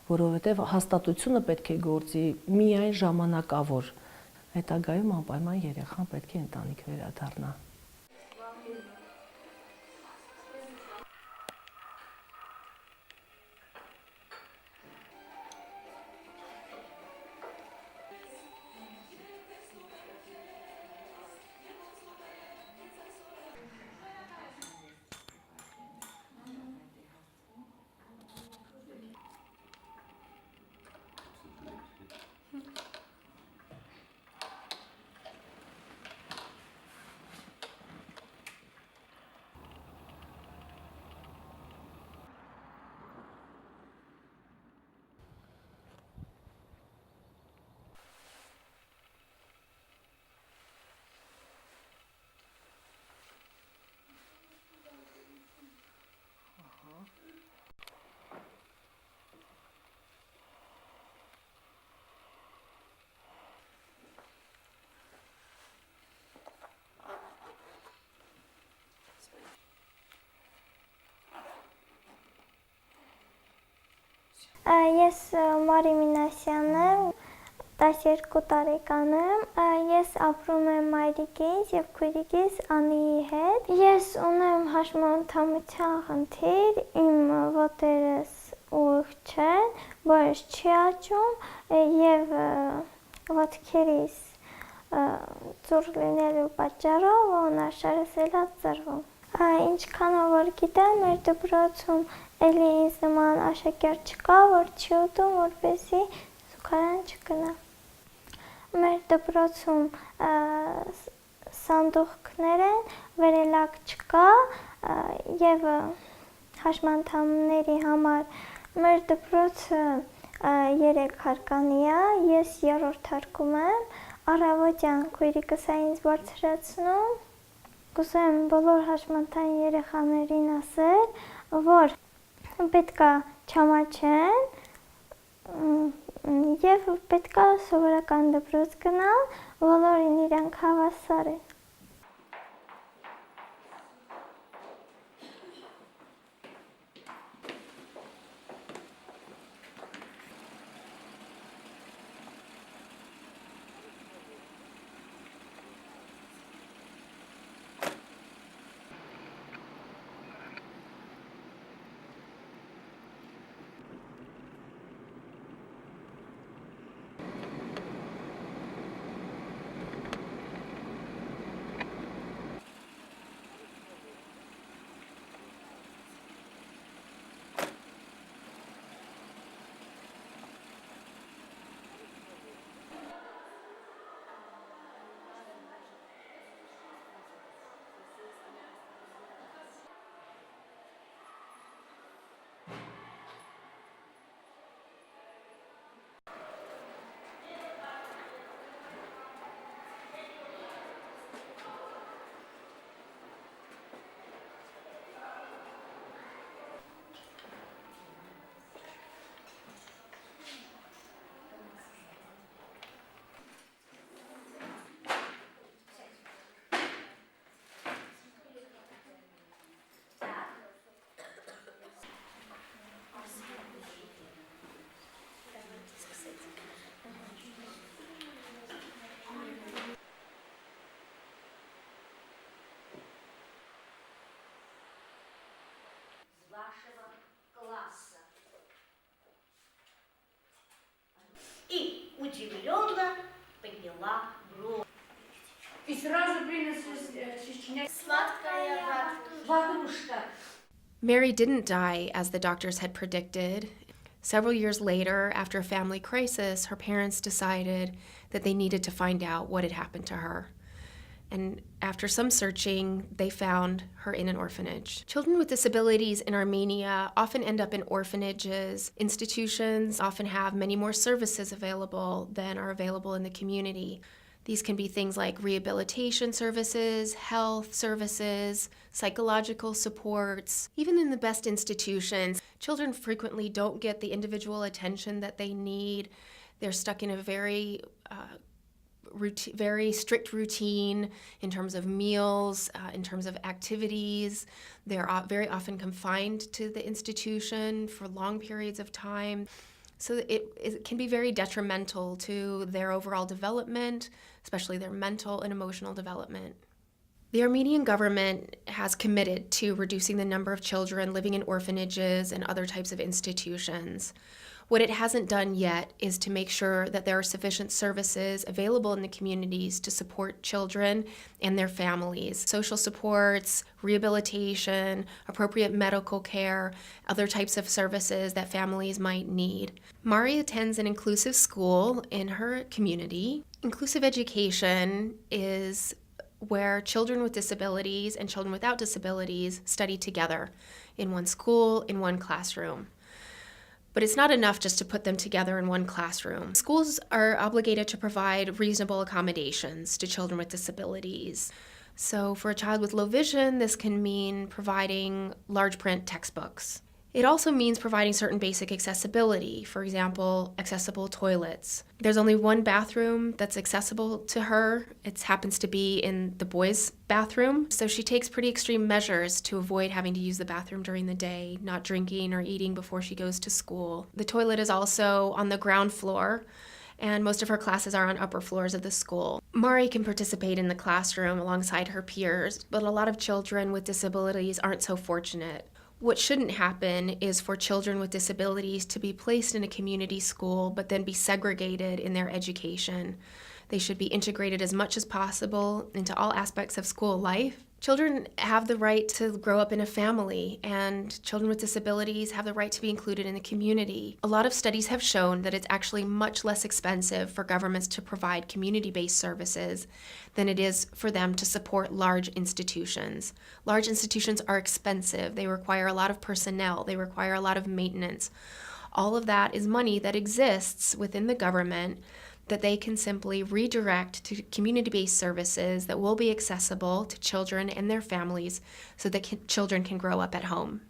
Որովհետև հաստատությունը պետք է գործի միայն ժամանակավոր։ Հետագայում անպայման երեխան պետք է ընտանիք վերադառնա։ Ես Մարի Մինասյանն եմ, 12 տարեկան եմ, ես ապրում եմ մայրիկիս և քույրիկիս Անիի հետ։ Ես ունեմ հաշմանդամության խնդիր, իմ ոտերս ուղիղ չեն, բորս չի աճում և ոտքերիս ծուռ լինելու պատճառով անարշարս էլ է ծռվում։ Ինչքանով որ գիտեմ, մեր դպրոցում էլի ինձ նման աշակերտ չկա, որ չի ուտում, որպեսզի զուգարան չգնա։ Մեր դպրոցում սանդուղքներ են, վերելակ չկա և հաշմանդամների համար մեր դպրոցը 3 հարկանի է, ես 3-րդ հարկում եմ, առավոտյան քույրիկս է ինձ բարձրացնում։ Կուզեմ բոլոր հաշմանդամ երեխաներին ասել, որ պետք է չամաչեն և պետք է սովորական դպրոց գնալ, բոլորին իրանք հավասար են։ вашего класса. И удивленно подняла бровь. И сразу принялась сочинять Сладкая ватрушка. ватрушка. Mary didn't die as the doctors had predicted. Several years later, after a family crisis, her parents decided that they needed to find out what had happened to her. And after some searching, they found her in an orphanage. Children with disabilities in Armenia often end up in orphanages. Institutions often have many more services available than are available in the community. These can be things like rehabilitation services, health services, psychological supports. Even in the best institutions, children frequently don't get the individual attention that they need. They're stuck in a very strict routine in terms of meals, in terms of activities. They're very often confined to the institution for long periods of time. So it can be very detrimental to their overall development, especially their mental and emotional development. The Armenian government has committed to reducing the number of children living in orphanages and other types of institutions. What it hasn't done yet is to make sure that there are sufficient services available in the communities to support children and their families. Social supports, rehabilitation, appropriate medical care, other types of services that families might need. Mari attends an inclusive school in her community. Inclusive education is where children with disabilities and children without disabilities study together in one school, in one classroom. But it's not enough just to put them together in one classroom. Schools are obligated to provide reasonable accommodations to children with disabilities. So for a child with low vision, this can mean providing large print textbooks. It also means providing certain basic accessibility, for example, accessible toilets. There's only one bathroom that's accessible to her. It happens to be in the boys' bathroom. So she takes pretty extreme measures to avoid having to use the bathroom during the day, not drinking or eating before she goes to school. The toilet is also on the ground floor, and most of her classes are on upper floors of the school. Mari can participate in the classroom alongside her peers, but a lot of children with disabilities aren't so fortunate. What shouldn't happen is for children with disabilities to be placed in a community school but then be segregated in their education. They should be integrated as much as possible into all aspects of school life. Children have the right to grow up in a family, and children with disabilities have the right to be included in the community. A lot of studies have shown that it's actually much less expensive for governments to provide community-based services than it is for them to support large institutions. Large institutions are expensive. They require a lot of personnel. They require a lot of maintenance. All of that is money that exists within the government that they can simply redirect to community-based services that will be accessible to children and their families so that children can grow up at home.